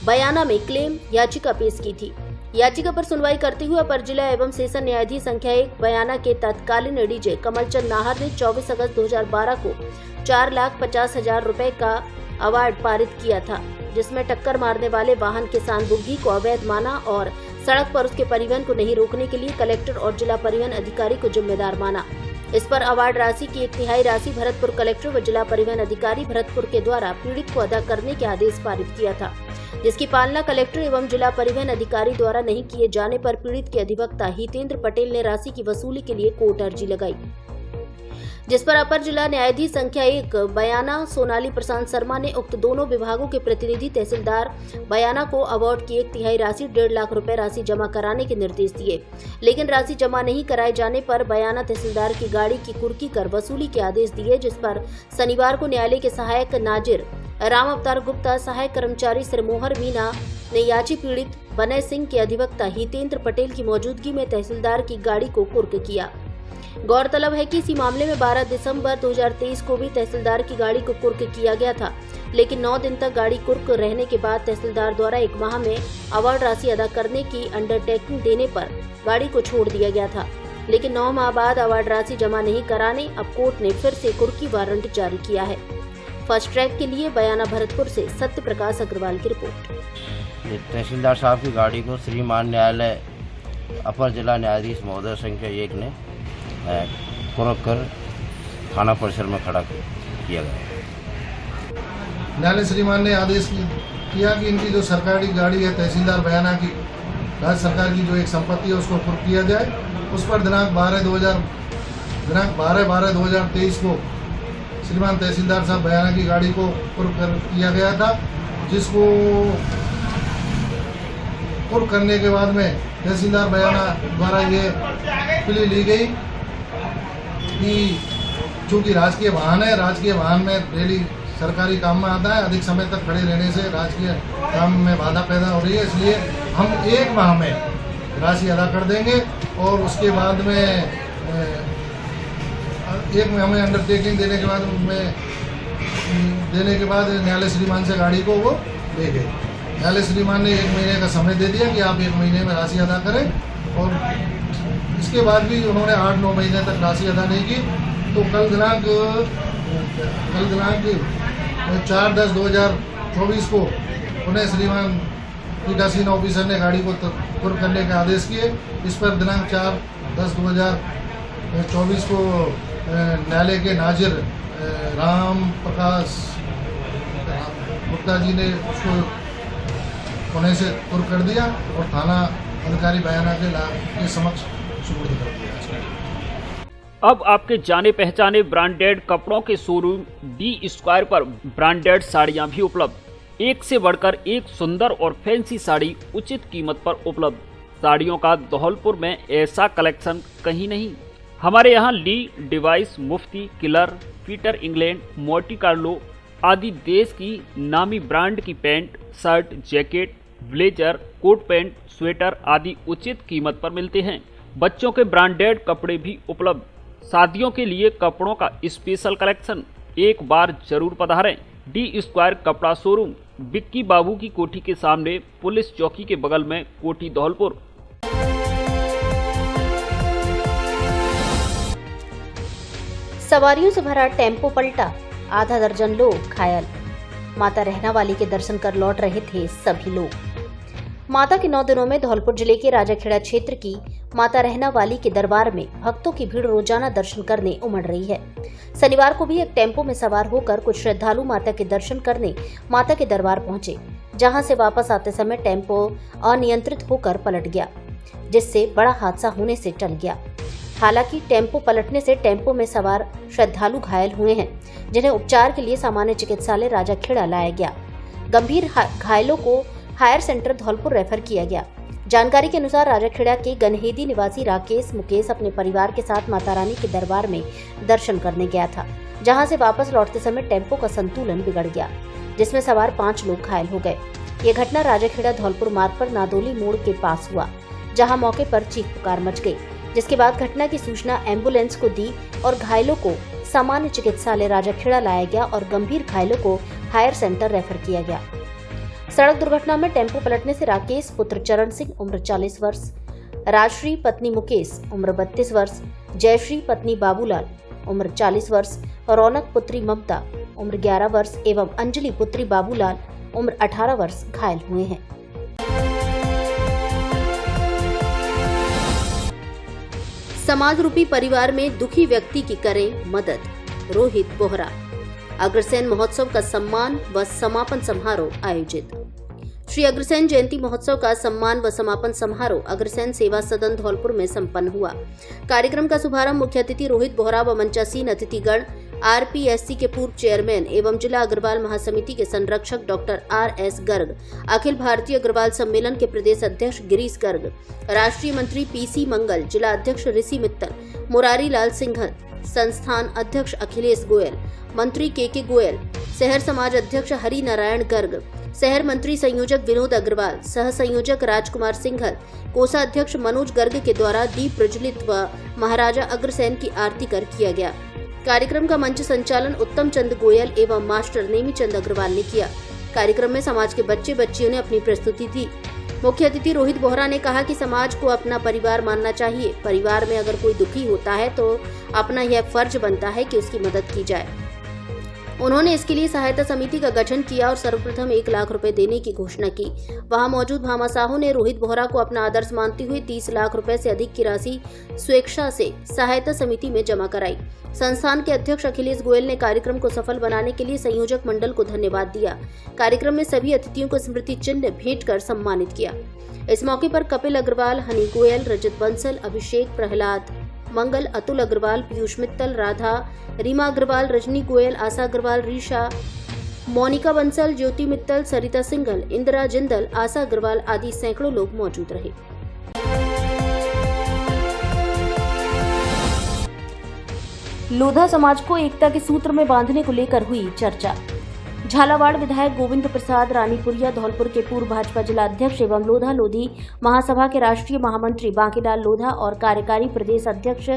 बयाना में क्लेम याचिका पेश की थी। याचिका पर सुनवाई करते हुए अपर जिला एवं सेशन न्यायाधीश संख्या 1 बयाना के तत्कालीन डीजे कमलचंद नाहर ने 24 अगस्त 2012 को 4,50,000 रुपए का अवार्ड पारित किया था, जिसमें टक्कर मारने वाले वाहन किसान बुग्गी को अवैध माना और सड़क पर उसके परिवहन को नहीं रोकने के लिए कलेक्टर और जिला परिवहन अधिकारी को जिम्मेदार माना। इस पर अवार्ड राशि की 1/3 राशि भरतपुर कलेक्टर व जिला परिवहन अधिकारी भरतपुर के द्वारा पीड़ित को अदा करने के आदेश पारित किया था, जिसकी पालना कलेक्टर एवं जिला परिवहन अधिकारी द्वारा नहीं किए जाने पर पीड़ित के अधिवक्ता हितेंद्र पटेल ने राशि की वसूली के लिए कोर्ट अर्जी लगाई, जिस पर अपर जिला न्यायाधीश संख्या 1 बयाना सोनाली प्रशांत शर्मा ने उक्त दोनों विभागों के प्रतिनिधि तहसीलदार बयाना को अवार्ड की 1/3 राशि 1.5 लाख रुपए राशि जमा कराने के निर्देश दिए, लेकिन राशि जमा नहीं कराए जाने पर बयाना तहसीलदार की गाड़ी की कुर्की कर वसूली के आदेश दिए, जिस पर शनिवार को न्यायालय के सहायक नाजिर राम अवतार गुप्ता, सहायक कर्मचारी सिरमोहर मीना ने याची पीड़ित बनय सिंह के अधिवक्ता हितेंद्र पटेल की मौजूदगी में तहसीलदार की गाड़ी को कुर्क किया। गौरतलब है कि इसी मामले में 12 दिसंबर 2023 को भी तहसीलदार की गाड़ी को कुर्क किया गया था, लेकिन 9 दिन तक गाड़ी कुर्क रहने के बाद तहसीलदार द्वारा 1 माह में अवार्ड राशि अदा करने की अंडरटेकिंग देने पर गाड़ी को छोड़ दिया गया था, लेकिन 9 माह बाद अवार्ड राशि जमा नहीं कराने अब कोर्ट ने फिर से कुर्की वारंट जारी किया है। फर्स्ट ट्रैक के लिए बयाना भरतपुर से सत्य प्रकाश अग्रवाल की रिपोर्ट। तहसीलदार साहब की गाड़ी को श्रीमान न्यायालय अपर जिला न्यायाधीश महोदय संख्या 1 ने कुर्क कर थाना परिसर में खड़ा किया गया। न्यायालय श्रीमान ने आदेश किया कि इनकी जो सरकारी गाड़ी है तहसीलदार बयाना की राज्य सरकार की जो एक संपत्ति है उसको कुर्क किया जाए। उस पर दिनांक 12/12/2023 को श्रीमान तहसीलदार साहब बयाना की गाड़ी को कुर्क किया गया था, जिसको कुर्क करने के बाद में तहसीलदार बयाना द्वारा ये प्ली ली गई कि चूँकि राजकीय वाहन है, राजकीय वाहन में डेली सरकारी काम में आता है, अधिक समय तक खड़े रहने से राजकीय काम में बाधा पैदा हो रही है, इसलिए हम 1 माह में राशि अदा कर देंगे और उसके बाद में 1 माह में अंडरटेकिंग देने के बाद न्यायालय श्रीमान से गाड़ी को वो ले गए। न्यायालय श्रीमान ने 1 महीने का समय दे दिया कि आप 1 महीने में राशि अदा करें, और इसके बाद भी उन्होंने 8-9 महीने तक राशि अदा नहीं की। तो कल दिनांक 4/10/2024 को उन्हें श्रीमान पीठासीन ऑफिसर ने गाड़ी को कुर्क करने के आदेश किए। इस पर दिनांक 4/10/2024 को न्यायालय के नाजिर राम प्रकाश गुप्ता जी ने उसको पुणे से कुर्क कर दिया और थाना अधिकारी बयाना के समक्ष सुपुर्द कर दिया। अब आपके जाने पहचाने ब्रांडेड कपड़ों के शोरूम डी स्क्वायर पर ब्रांडेड साड़ियां भी उपलब्ध। एक से बढ़कर एक सुंदर और फैंसी साड़ी उचित कीमत पर उपलब्ध। साड़ियों का धौलपुर में ऐसा कलेक्शन कहीं नहीं। हमारे यहाँ ली, डिवाइस, Mufti, Killer, Peter England, Monte Carlo आदि देश की नामी ब्रांड की pant, shirt, jacket, blazer, coat pant, sweater आदि उचित कीमत पर मिलते हैं। बच्चों के ब्रांडेड कपड़े भी उपलब्ध। शादियों के लिए कपड़ों का स्पेशल कलेक्शन, एक बार जरूर पधारें। डी स्क्वायर कपड़ा शोरूम, बिक्की बाबू की कोठी के सामने, पुलिस चौकी के बगल में, कोठी धौलपुर। सवारियों से भरा टेम्पो पलटा, आधा दर्जन लोग घायल। माता रहना वाली के दर्शन कर लौट रहे थे सभी लोग। माता के 9 दिनों में धौलपुर जिले के राजाखेड़ा क्षेत्र की माता रहना वाली के दरबार में भक्तों की भीड़ रोजाना दर्शन करने उमड़ रही है। शनिवार को भी एक टेम्पो में सवार होकर कुछ श्रद्धालु माता के दर्शन करने माता के दरबार पहुंचे, जहां से वापस आते समय टेम्पो अनियंत्रित होकर पलट गया, जिससे बड़ा हादसा होने से टल गया। हालांकि टेम्पो पलटने से टेम्पो में सवार श्रद्धालु घायल हुए हैं, जिन्हें उपचार के लिए सामान्य चिकित्सालय राजाखेड़ा लाया गया। गंभीर घायलों को हायर सेंटर धौलपुर रेफर किया गया। जानकारी के अनुसार राजाखेड़ा के गनहेदी निवासी राकेश मुकेश अपने परिवार के साथ माता रानी के दरबार में दर्शन करने गया था, जहां से वापस लौटते समय टेम्पो का संतुलन बिगड़ गया, जिसमें सवार 5 लोग घायल हो गए। ये घटना राजाखेड़ा धौलपुर मार्ग पर नादोली मोड़ के पास हुआ, जहां मौके पर चीख पुकार मच गई, जिसके बाद घटना की सूचना एम्बुलेंस को दी और घायलों को सामान्य चिकित्सालय राजाखेड़ा लाया गया और गंभीर घायलों को हायर सेंटर रेफर किया गया। सड़क दुर्घटना में टेम्पो पलटने से राकेश पुत्र चरण सिंह उम्र 40 वर्ष, राजश्री पत्नी मुकेश उम्र 32 वर्ष, जयश्री पत्नी बाबूलाल उम्र 40 वर्ष, रौनक पुत्री ममता उम्र 11 वर्ष एवं अंजलि पुत्री बाबूलाल उम्र 18 वर्ष घायल हुए हैं। समाज रूपी परिवार में दुखी व्यक्ति की करें मदद, रोहित बोहरा। अग्रसेन महोत्सव का सम्मान व समापन समारोह आयोजित। श्री अग्रसेन जयंती महोत्सव का सम्मान व समापन समारोह अग्रसेन सेवा सदन धौलपुर में संपन्न हुआ। कार्यक्रम का शुभारंभ मुख्य अतिथि रोहित बोहरा व मंचासीन अतिथिगण आरपीएससी के पूर्व चेयरमैन एवं जिला अग्रवाल महासमिति के संरक्षक डॉक्टर आरएस गर्ग, अखिल भारतीय अग्रवाल सम्मेलन के प्रदेश अध्यक्ष गिरीश गर्ग, राष्ट्रीय मंत्री पीसी मंगल, जिला अध्यक्ष ऋषि मित्तल, मुरारी लाल सिंघल, संस्थान अध्यक्ष अखिलेश गोयल, मंत्री के गोयल, शहर समाज अध्यक्ष हरि नारायण गर्ग, शहर मंत्री संयोजक विनोद अग्रवाल, सह संयोजक राजकुमार सिंघल, कोषाध्यक्ष मनोज गर्ग के द्वारा दीप प्रज्वलित व महाराजा अग्रसेन की आरती कर किया गया। कार्यक्रम का मंच संचालन उत्तम चंद गोयल एवं मास्टर नेमी चंद अग्रवाल ने किया। कार्यक्रम में समाज के बच्चे बच्चियों ने अपनी प्रस्तुति दी। मुख्य अतिथि रोहित बोहरा ने कहा कि समाज को अपना परिवार मानना चाहिए। परिवार में अगर कोई दुखी होता है तो अपना यह फर्ज बनता है कि उसकी मदद की जाए। उन्होंने इसके लिए सहायता समिति का गठन किया और सर्वप्रथम 1 लाख रुपए देने की घोषणा की। वहां मौजूद भामा साहू ने रोहित बोहरा को अपना आदर्श मानते हुए 30 लाख रुपए से अधिक की राशि स्वेच्छा से सहायता समिति में जमा कराई। संस्थान के अध्यक्ष अखिलेश गोयल ने कार्यक्रम को सफल बनाने के लिए संयोजक मंडल को धन्यवाद दिया। कार्यक्रम में सभी अतिथियों को स्मृति चिन्ह भेंट कर सम्मानित किया। इस मौके पर कपिल अग्रवाल, हनी गोयल, रजत बंसल, अभिषेक, प्रहलाद मंगल, अतुल अग्रवाल, पीयूष मित्तल, राधा, रीमा अग्रवाल, रजनी गोयल, आशा अग्रवाल, रीशा, मोनिका बंसल, ज्योति मित्तल, सरिता सिंघल, इंदिरा जिंदल, आशा अग्रवाल आदि सैकड़ों लोग मौजूद रहे। लोधा समाज को एकता के सूत्र में बांधने को लेकर हुई चर्चा। झालावाड़ विधायक गोविंद प्रसाद रानीपुरिया, धौलपुर के पूर्व भाजपा जिला अध्यक्ष एवं लोधा लोधी महासभा के राष्ट्रीय महामंत्री बांकीलाल लोधा और कार्यकारी प्रदेश अध्यक्ष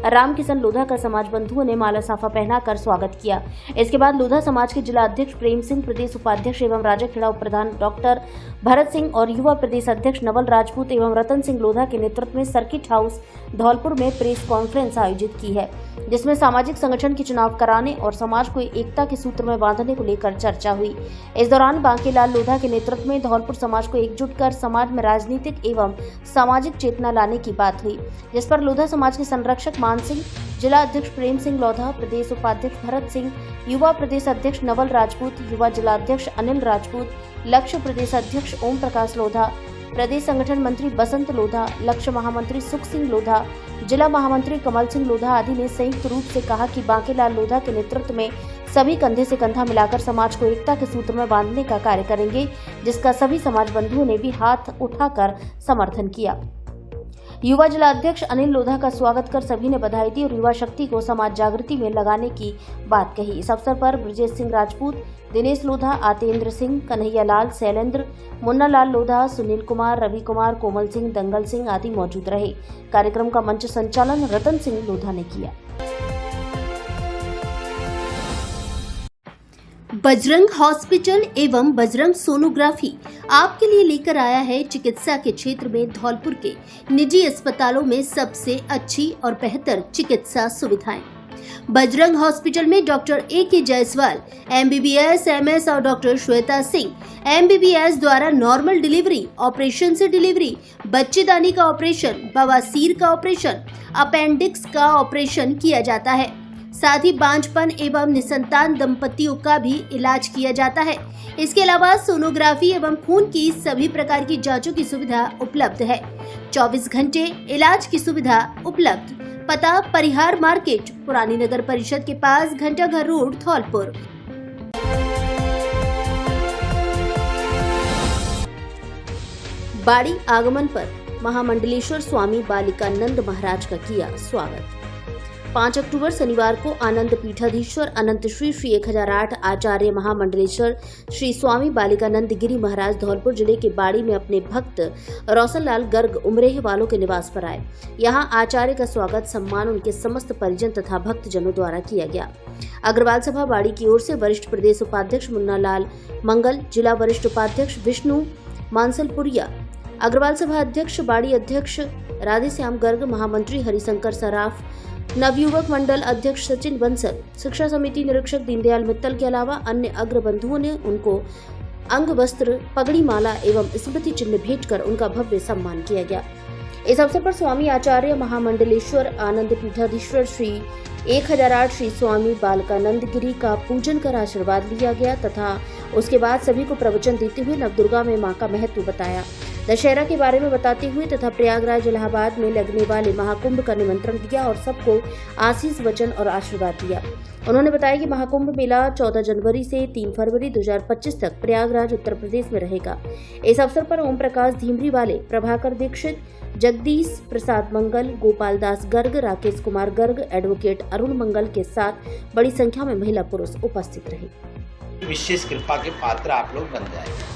रामकिशन लोधा का समाज बंधुओं ने माला साफा पहनाकर स्वागत किया। इसके बाद लोधा समाज के जिला अध्यक्ष प्रेम सिंह, प्रदेश उपाध्यक्ष एवं राजाखेड़ा उप प्रधान डॉक्टर भरत सिंह और युवा प्रदेश अध्यक्ष नवल राजपूत एवं रतन सिंह लोधा के नेतृत्व में सर्किट हाउस धौलपुर में प्रेस कॉन्फ्रेंस आयोजित की है, जिसमें सामाजिक संगठन के चुनाव कराने और समाज को एकता के सूत्र में बांधने को लेकर चर्चा हुई। इस दौरान बांकीलाल लोधा के नेतृत्व में धौलपुर समाज को एकजुट कर समाज में राजनीतिक एवं सामाजिक चेतना लाने की बात हुई, जिस पर लोधा समाज के संरक्षक मान सिंह, जिला अध्यक्ष प्रेम सिंह लोधा, प्रदेश उपाध्यक्ष भरत सिंह, युवा प्रदेश अध्यक्ष नवल राजपूत, युवा जिला अध्यक्ष अनिल राजपूत, लक्ष्य प्रदेश अध्यक्ष ओम प्रकाश लोधा, प्रदेश संगठन मंत्री बसंत लोधा, लक्ष्य महामंत्री सुख सिंह लोधा, जिला महामंत्री कमल सिंह लोधा आदि ने संयुक्त रूप से कहा कि बांकेलाल लोधा के नेतृत्व में सभी कंधे से कंधा मिलाकर समाज को एकता के सूत्र में बांधने का कार्य करेंगे, जिसका सभी समाज बंधुओं ने भी हाथ उठाकर समर्थन किया। युवा जिला अध्यक्ष अनिल लोधा का स्वागत कर सभी ने बधाई दी और युवा शक्ति को समाज जागृति में लगाने की बात कही। इस अवसर पर ब्रजेश सिंह राजपूत, दिनेश लोधा, आतेंद्र सिंह, कन्हैया लाल, शैलेंद्र, मुन्ना लाल लोधा, सुनील कुमार, रवि कुमार, कोमल सिंह, दंगल सिंह आदि मौजूद रहे। कार्यक्रम का मंच संचालन रतन सिंह लोधा ने किया। बजरंग हॉस्पिटल एवं बजरंग सोनोग्राफी आपके लिए लेकर आया है चिकित्सा के क्षेत्र में धौलपुर के निजी अस्पतालों में सबसे अच्छी और बेहतर चिकित्सा सुविधाएं। बजरंग हॉस्पिटल में doctor A K. Jaiswal MBBS, MS और डॉक्टर श्वेता सिंह MBBS द्वारा नॉर्मल डिलीवरी, ऑपरेशन से डिलीवरी, बच्चेदानी का ऑपरेशन, बवासीर का ऑपरेशन, अपेंडिक्स का ऑपरेशन किया जाता है। साथ ही बांझपन एवं निसंतान दंपतियों का भी इलाज किया जाता है। इसके अलावा सोनोग्राफी एवं खून की सभी प्रकार की जांचों की सुविधा उपलब्ध है। 24 घंटे इलाज की सुविधा उपलब्ध। पता परिहार मार्केट, पुरानी नगर परिषद के पास, घंटाघर रोड, धौलपुर। बाड़ी आगमन पर महामंडलेश्वर स्वामी बालिकानंद महाराज का किया स्वागत। 5 अक्टूबर शनिवार को आनंद पीठाधीश्वर अनंत श्री 1008 आचार्य महामंडलेश्वर श्री स्वामी बालिकानंद गिरी महाराज धौलपुर जिले के बाड़ी में अपने भक्त रोशनलाल गर्ग उमरेह वालों के निवास पर आए। यहां आचार्य का स्वागत सम्मान उनके समस्त परिजन तथा भक्तजनों द्वारा किया गया। अग्रवाल सभा बाड़ी की ओर से वरिष्ठ प्रदेश उपाध्यक्ष मुन्ना लाल मंगल, जिला वरिष्ठ उपाध्यक्ष विष्णु मानसलपुरिया, अग्रवाल सभा अध्यक्ष बाड़ी अध्यक्ष राधेश्याम गर्ग, महामंत्री हरिशंकर सराफ, नवयुवक मंडल अध्यक्ष सचिन बंसल, शिक्षा समिति निरीक्षक दीनदयाल मित्तल के अलावा अन्य अग्र बंधुओं ने उनको अंग वस्त्र, पगड़ी माला एवं स्मृति चिन्ह भेंट कर उनका भव्य सम्मान किया गया। इस अवसर पर स्वामी आचार्य महामंडलेश्वर आनंद पीठाधीश्वर श्री 1008 श्री स्वामी बालिकानंद गिरी का पूजन कर आशीर्वाद लिया गया तथा उसके बाद सभी को प्रवचन देते हुए नवदुर्गा में मां का महत्व बताया, दशहरा के बारे में बताते हुए तथा प्रयागराज इलाहाबाद में लगने वाले महाकुंभ का निमंत्रण दिया और सबको आशीष वचन और आशीर्वाद दिया। उन्होंने बताया कि महाकुंभ मेला 14 जनवरी से 3 फरवरी 2025 तक प्रयागराज उत्तर प्रदेश में रहेगा। इस अवसर पर ओम प्रकाश धीमरी वाले, प्रभाकर दीक्षित, जगदीश प्रसाद मंगल, गोपाल दास गर्ग, राकेश कुमार गर्ग, एडवोकेट अरुण मंगल के साथ बड़ी संख्या में महिला पुरुष उपस्थित रहे। विशेष कृपा के पात्र आप लोग बन जाएंगे।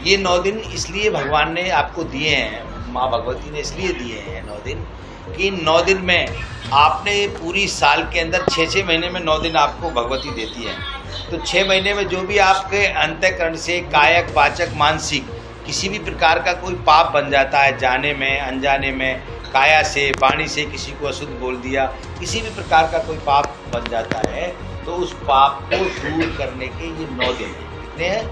ये 9 दिन इसलिए भगवान ने आपको दिए हैं, माँ भगवती ने इसलिए दिए हैं 9 दिन, कि 9 दिन में आपने पूरी साल के अंदर 6-6 महीने में 9 दिन आपको भगवती देती है। तो 6 महीने में जो भी आपके अंतःकरण से कायक, वाचक, मानसिक किसी भी प्रकार का कोई पाप बन जाता है, जाने में, अनजाने में, काया से, वाणी से किसी को अशुद्ध बोल दिया, किसी भी प्रकार का कोई पाप बन जाता है, तो उस पाप को दूर करने के ये 9 दिन कितने हैं?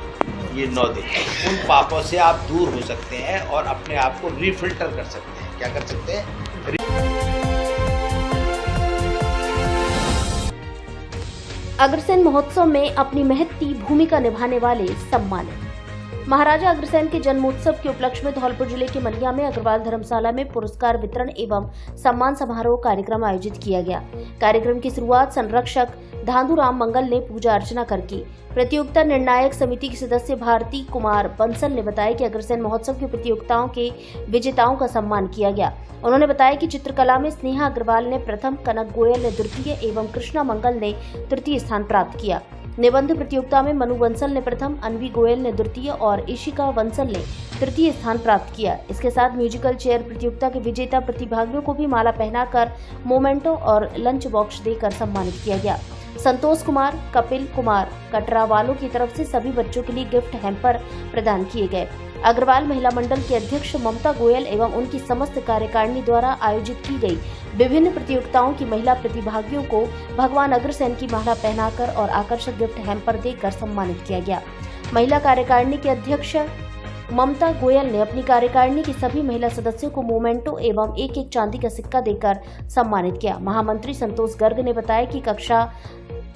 ये 9 दिन। उन पापों से आप दूर हो सकते हैं और अपने आप को रिफिल्टर कर सकते हैं। क्या कर सकते हैं? अग्रसेन महोत्सव में अपनी महत्ती भूमिका निभाने वाले सम्मानित। महाराजा अग्रसेन के जन्मोत्सव के उपलक्ष्य में धौलपुर जिले के मलिया में अग्रवाल धर्मशाला में पुरस्कार वितरण एवं सम्मान समारोह कार्यक्रम आयोजित किया गया। कार्यक्रम की शुरुआत संरक्षक धांधुराम मंगल ने पूजा अर्चना कर की। प्रतियोगिता निर्णायक समिति के सदस्य भारती कुमार बंसल ने बताया कि अग्रसेन महोत्सव की प्रतियोगिताओं के विजेताओं का सम्मान किया गया। उन्होंने बताया कि चित्रकला में स्नेहा अग्रवाल ने प्रथम, कनक गोयल ने द्वितीय एवं कृष्णा मंगल ने तृतीय स्थान प्राप्त किया। निबंध प्रतियोगिता में मनु बंसल ने प्रथम, अनवी गोयल ने द्वितीय और इशिका बंसल ने तृतीय स्थान प्राप्त किया। इसके साथ म्यूजिकल चेयर प्रतियोगिता के विजेता प्रतिभागियों को भी माला पहनाकर मोमेंटो और लंच बॉक्स देकर सम्मानित किया गया। संतोष कुमार, कपिल कुमार कटरा वालों की तरफ से सभी बच्चों के लिए गिफ्ट हैम्पर प्रदान किए गए। अग्रवाल महिला मंडल की अध्यक्ष ममता गोयल एवं उनकी समस्त कार्यकारिणी द्वारा आयोजित की गई विभिन्न प्रतियोगिताओं की महिला प्रतिभागियों को भगवान अग्रसेन की माला पहनाकर और आकर्षक गिफ्ट हैम्पर देकर सम्मानित किया गया। महिला कार्यकारिणी के अध्यक्ष ममता गोयल ने अपनी कार्यकारिणी की सभी महिला सदस्यों को मोमेंटो एवं एक चांदी का सिक्का देकर सम्मानित किया। महामंत्री संतोष गर्ग ने बताया कि कक्षा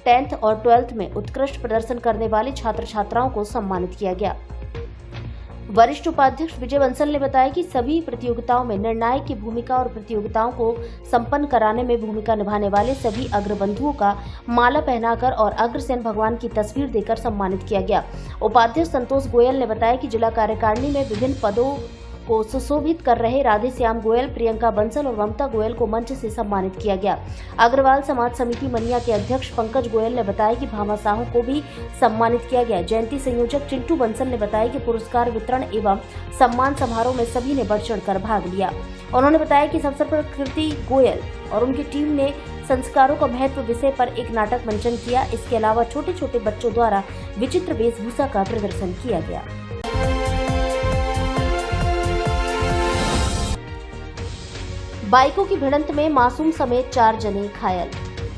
10th और 12th में उत्कृष्ट प्रदर्शन करने वाले छात्र छात्राओं को सम्मानित किया गया। वरिष्ठ उपाध्यक्ष विजय बंसल ने बताया कि सभी प्रतियोगिताओं में निर्णायक की भूमिका और प्रतियोगिताओं को संपन्न कराने में भूमिका निभाने वाले सभी अग्रबंधुओं का माला पहनाकर और अग्रसेन भगवान की तस्वीर देकर सम्मानित किया गया। उपाध्यक्ष संतोष गोयल ने बताया कि जिला कार्यकारिणी में विभिन्न पदों को सुशोभित कर रहे राधे श्याम गोयल, प्रियंका बंसल और ममता गोयल को मंच से सम्मानित किया गया। अग्रवाल समाज समिति मनिया के अध्यक्ष पंकज गोयल ने बताया कि भामा साहू को भी सम्मानित किया गया। जयंती संयोजक चिंटू बंसल ने बताया कि पुरस्कार वितरण एवं सम्मान समारोह में सभी ने बढ़ चढ़कर भाग लिया। उन्होंने बताया कि इस अवसर पर कृति गोयल और उनकी टीम ने संस्कारों का महत्व विषय पर एक नाटक मंचन किया। इसके अलावा छोटे छोटे बच्चों द्वारा विचित्र वेशभूषा का प्रदर्शन किया गया। बाइकों की भिड़ंत में मासूम समेत 4 जने घायल।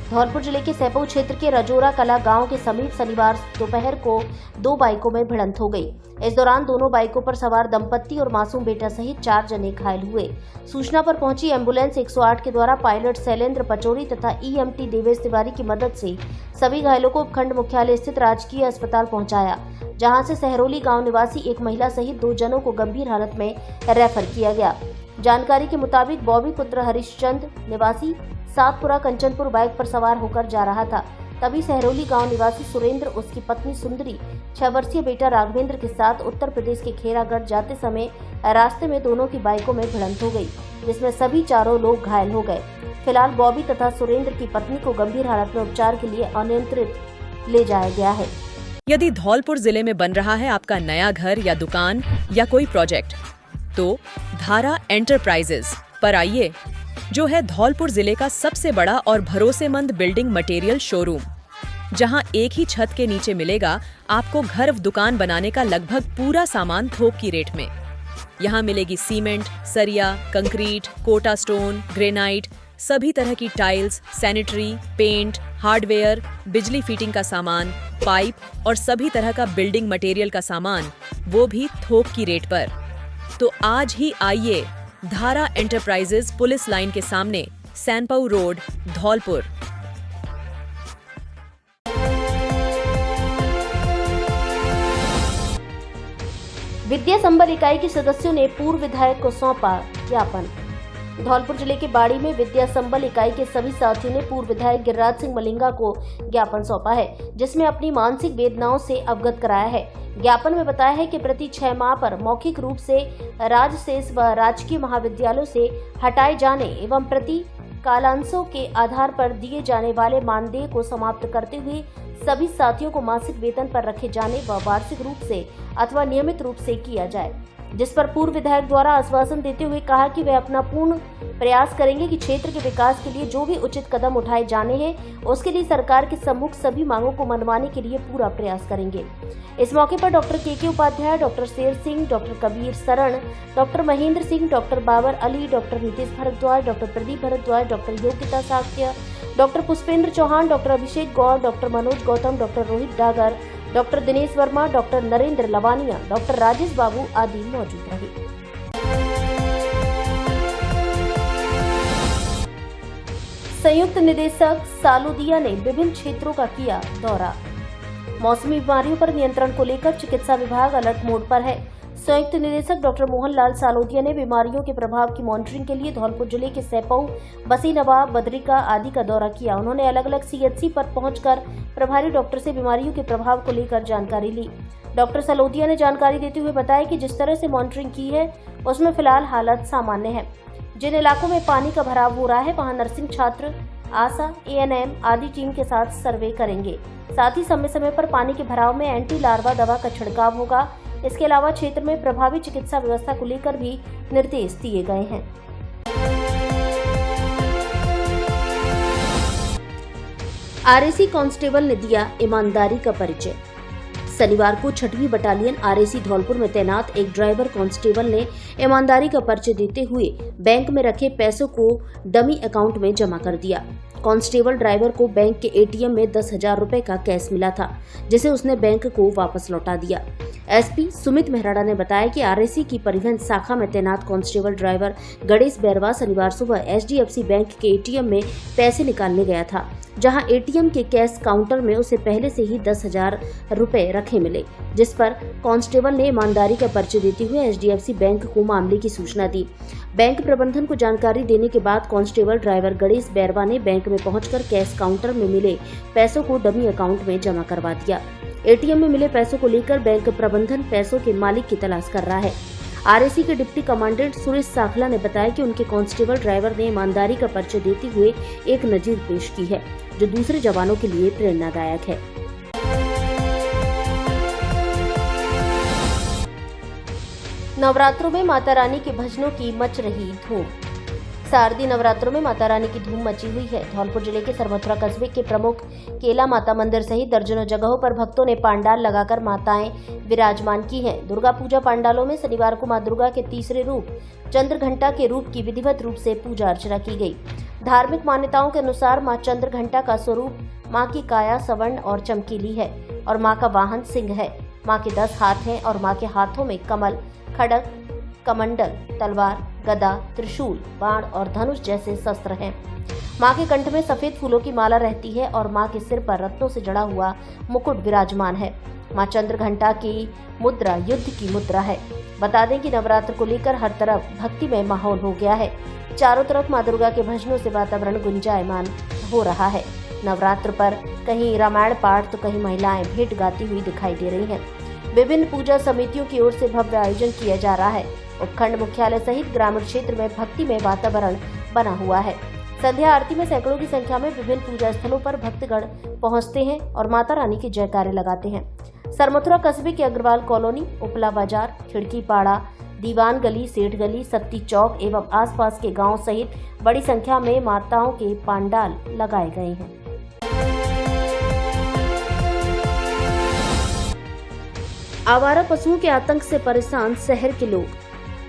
धौलपुर जिले के सैपऊ क्षेत्र के रजोरा कला गांव के समीप शनिवार दोपहर को 2 बाइकों में भिड़ंत हो गई। इस दौरान दोनों बाइकों पर सवार दंपत्ति और मासूम बेटा सहित 4 जने घायल हुए। सूचना पर पहुंची एम्बुलेंस 108 के द्वारा पायलट शैलेंद्र पचौरी तथा ईएमटी देवेश तिवारी की मदद से सभी घायलों को उपखंड मुख्यालय स्थित राजकीय अस्पताल पहुंचाया, जहां से सहरोली गांव निवासी एक महिला सहित 2 जनों को गंभीर हालत में रेफर किया गया। जानकारी के मुताबिक बॉबी पुत्र हरिश्चंद निवासी सातपुरा कंचनपुर बाइक पर सवार होकर जा रहा था। तभी सहरोली गांव निवासी सुरेंद्र, उसकी पत्नी सुंदरी, 6 वर्षीय बेटा राघवेंद्र के साथ उत्तर प्रदेश के खेरागढ़ जाते समय रास्ते में दोनों की बाइकों में भिड़ंत हो गई, जिसमें सभी चारों लोग घायल हो गए। फिलहाल बॉबी तथा सुरेंद्र की पत्नी को गंभीर हालत में उपचार के लिए अनियंत्रित ले जाया गया है। यदि धौलपुर जिले में बन रहा है आपका नया घर या दुकान या कोई प्रोजेक्ट, तो धारा एंटरप्राइजेज पर आइए, जो है धौलपुर जिले का सबसे बड़ा और भरोसेमंद बिल्डिंग मटेरियल शोरूम, जहां एक ही छत के नीचे मिलेगा आपको घर दुकान बनाने का लगभग पूरा सामान थोक की रेट में। यहां मिलेगी सीमेंट, सरिया, कंक्रीट, कोटा स्टोन, ग्रेनाइट, सभी तरह की टाइल्स, सैनिटरी, पेंट, हार्डवेयर, बिजली फिटिंग का सामान, पाइप और सभी तरह का बिल्डिंग मटेरियल का सामान, वो भी थोक की रेट पर। तो आज ही आइए धारा एंटरप्राइजेज पुलिस लाइन के सामने, सैनपऊ रोड, धौलपुर। विद्या संबल इकाई के सदस्यों ने पूर्व विधायक को सौंपा ज्ञापन। धौलपुर जिले के बाड़ी में विद्या संबल इकाई के सभी साथियों ने पूर्व विधायक गिरिराज सिंह मलिंगा को ज्ञापन सौंपा है, जिसमें अपनी मानसिक वेदनाओं से अवगत कराया है। ज्ञापन में बताया है कि प्रति 6 माह पर मौखिक रूप से राजशेष व राजकीय महाविद्यालयों से हटाए जाने एवं प्रति कालांशों के आधार पर दिए जाने वाले मानदेय को समाप्त करते हुए सभी साथियों को मासिक वेतन पर रखे जाने व वार्षिक रूप से अथवा नियमित रूप से किया जाए, जिस पर पूर्व विधायक द्वारा आश्वासन देते हुए कहा कि वे अपना पूर्ण प्रयास करेंगे कि क्षेत्र के विकास के लिए जो भी उचित कदम उठाए जाने हैं उसके लिए सरकार के सम्मुख सभी मांगों को मनवाने के लिए पूरा प्रयास करेंगे। इस मौके पर डॉक्टर के Upadhyay, doctor Sher Singh, doctor Kabir Sharan, doctor Mahendra Singh, doctor Babar Ali, doctor Nitish Bhardwaj, doctor Pradeep Bhardwaj, doctor Yogita Sakya, doctor Pushpendra Chauhan, doctor Abhishek Gaur, doctor Manoj Gautam, doctor Rohit Dagar, doctor Dinesh Verma, doctor Narendra Lavania, doctor Rajesh Babu आदि मौजूद रहे। संयुक्त निदेशक सालोदिया ने विभिन्न क्षेत्रों का किया दौरा। मौसमी बीमारियों पर नियंत्रण को लेकर चिकित्सा विभाग अलर्ट मोड पर है। संयुक्त निदेशक डॉक्टर मोहनलाल सालोदिया ने बीमारियों के प्रभाव की मॉनिटरिंग के लिए धौलपुर जिले के सैपऊ, बसईनव, बद्रिका आदि का दौरा किया। उन्होंने अलग अलग सीएचसी पर पहुंचकर प्रभारी डॉक्टर से बीमारियों के प्रभाव को लेकर जानकारी ली। डॉक्टर सालोदिया ने जानकारी देते हुए बताया कि जिस तरह से मॉनिटरिंग की है उसमें फिलहाल हालत सामान्य है। जिन इलाकों में पानी का भराव हो रहा है वहां नर्सिंग छात्र, आशा, एएनएम आदि टीम के साथ सर्वे करेंगे। साथ ही समय समय पर पानी के भराव में एंटी लार्वा दवा का छिड़काव होगा। इसके अलावा क्षेत्र में प्रभावी चिकित्सा व्यवस्था को लेकर भी निर्देश दिए गए हैं। आरएसी कांस्टेबल ने दिया ईमानदारी का परिचय। शनिवार को 6वीं बटालियन आरएसी धौलपुर में तैनात एक ड्राइवर कांस्टेबल ने ईमानदारी का परिचय देते हुए बैंक में रखे पैसों को डमी अकाउंट में जमा कर दिया। कांस्टेबल ड्राइवर को बैंक के एटीएम में 10,000 रुपए का कैश मिला था, जिसे उसने बैंक को वापस लौटा दिया। एसपी सुमित मेहराड़ा ने बताया कि आरएसी की परिवहन शाखा में तैनात कांस्टेबल ड्राइवर गणेश बैरवा शनिवार सुबह एचडीएफसी बैंक के एटीएम में पैसे निकालने गया था, जहां एटीएम के कैश काउंटर में उसे पहले से ही 10,000 रुपए रखे मिले, जिस पर कांस्टेबल ने ईमानदारी का परिचय देते हुए एचडीएफसी बैंक को मामले की सूचना दी। बैंक प्रबंधन को जानकारी देने के बाद कांस्टेबल ड्राइवर गणेश बैरवा ने बैंक में पहुंचकर कैश काउंटर में मिले पैसों को डमी अकाउंट में जमा करवा दिया। एटीएम में मिले पैसों को लेकर बैंक प्रबंधन पैसों के मालिक की तलाश कर रहा है। आरएसी के डिप्टी कमांडेंट सुरेश साखला ने बताया कि उनके कांस्टेबल ड्राइवर ने ईमानदारी का परिचय देते हुए एक नजीर पेश की है, जो दूसरे जवानों के लिए प्रेरणादायक है। नवरात्रों में माता रानी के भजनों की मच रही धूम। शारदीय नवरात्रों में माता रानी की धूम मची हुई है। धौलपुर जिले के सरमथ कस्बे के प्रमुख केला माता मंदिर सहित दर्जनों जगहों पर भक्तों ने पांडाल लगाकर माताएं विराजमान की हैं। दुर्गा पूजा पांडालों में शनिवार को मां दुर्गा के तीसरे रूप चंद्र घंटा के रूप की विधिवत रूप से पूजा अर्चना की गई। धार्मिक मान्यताओं के अनुसार मां चंद्र घंटा का स्वरूप मां की काया सवर्ण और चमकीली है और मां का वाहन सिंह है। मां के 10 हाथ हैं और मां के हाथों में कमल, खड़ग, कमंडल, तलवार, गदा, त्रिशूल, बाण और धनुष जैसे शस्त्र हैं। मां के कंठ में सफेद फूलों की माला रहती है और मां के सिर पर रत्नों से जड़ा हुआ मुकुट विराजमान है। मां चंद्र घंटा की मुद्रा युद्ध की मुद्रा है। बता दें कि नवरात्र को लेकर हर तरफ भक्तिमय माहौल हो गया है। चारों तरफ मां दुर्गा के भजनों से वातावरण गुंजायमान हो रहा है। नवरात्र पर कहीं रामायण पाठ तो कहीं महिलाएं भेंट गाती हुई दिखाई दे रही हैं। विभिन्न पूजा समितियों की ओर से भव्य आयोजन किया जा रहा है। उपखंड मुख्यालय सहित ग्रामीण क्षेत्र में भक्तिमय वातावरण बना हुआ है। संध्या आरती में सैकड़ों की संख्या में विभिन्न पूजा स्थलों पर भक्तगण पहुंचते हैं और माता रानी के जयकारे लगाते हैं। सरमथुरा कस्बे के अग्रवाल कॉलोनी, उपला बाजार, खिड़की पाड़ा, दीवान गली, सेठ गली, सत्ती चौक एवं आसपास के गांव सहित बड़ी संख्या में माताओं के पांडाल लगाए गए हैं। आवारा पशुओं के आतंक से परेशान शहर के लोग।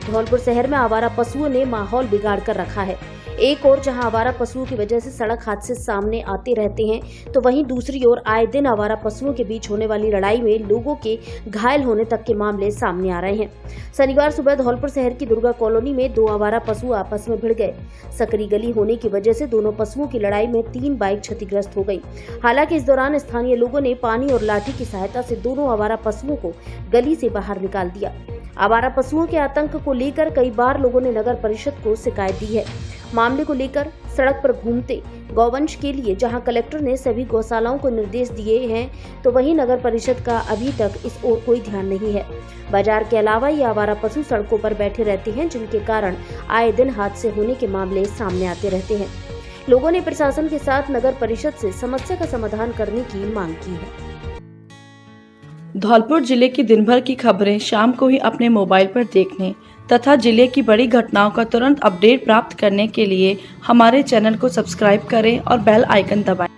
धौलपुर शहर में आवारा पशुओं ने माहौल बिगाड़ कर रखा है। एक ओर जहां आवारा पशुओं की वजह से सड़क हादसे सामने आते रहते हैं, तो वहीं दूसरी ओर आए दिन आवारा पशुओं के बीच होने वाली लड़ाई में लोगों के घायल होने तक के मामले सामने आ रहे हैं। शनिवार सुबह धौलपुर शहर की दुर्गा कॉलोनी में 2 आवारा पशु आपस में भिड़ गए। सकरी गली होने की वजह से दोनों पशुओं की लड़ाई में 3 बाइक क्षतिग्रस्त हो गई। हालांकि इस दौरान स्थानीय लोगों ने पानी और लाठी की सहायता से दोनों आवारा पशुओं को गली से बाहर निकाल दिया। आवारा पशुओं के आतंक को लेकर कई बार लोगों ने नगर परिषद को शिकायत दी है। मामले को लेकर सड़क पर घूमते गौवंश के लिए जहां कलेक्टर ने सभी गौशालाओं को निर्देश दिए हैं, तो वहीं नगर परिषद का अभी तक इस ओर कोई ध्यान नहीं है। बाजार के अलावा ये आवारा पशु सड़कों पर बैठे रहते हैं, जिनके कारण आए दिन हादसे होने के मामले सामने आते रहते हैं। लोगों ने प्रशासन के साथ नगर परिषद से समस्या का समाधान करने की मांग की है। धौलपुर जिले की दिन भर की खबरें शाम को ही अपने मोबाइल पर देखने तथा जिले की बड़ी घटनाओं का तुरंत अपडेट प्राप्त करने के लिए हमारे चैनल को सब्सक्राइब करें और बेल आइकन दबाएं।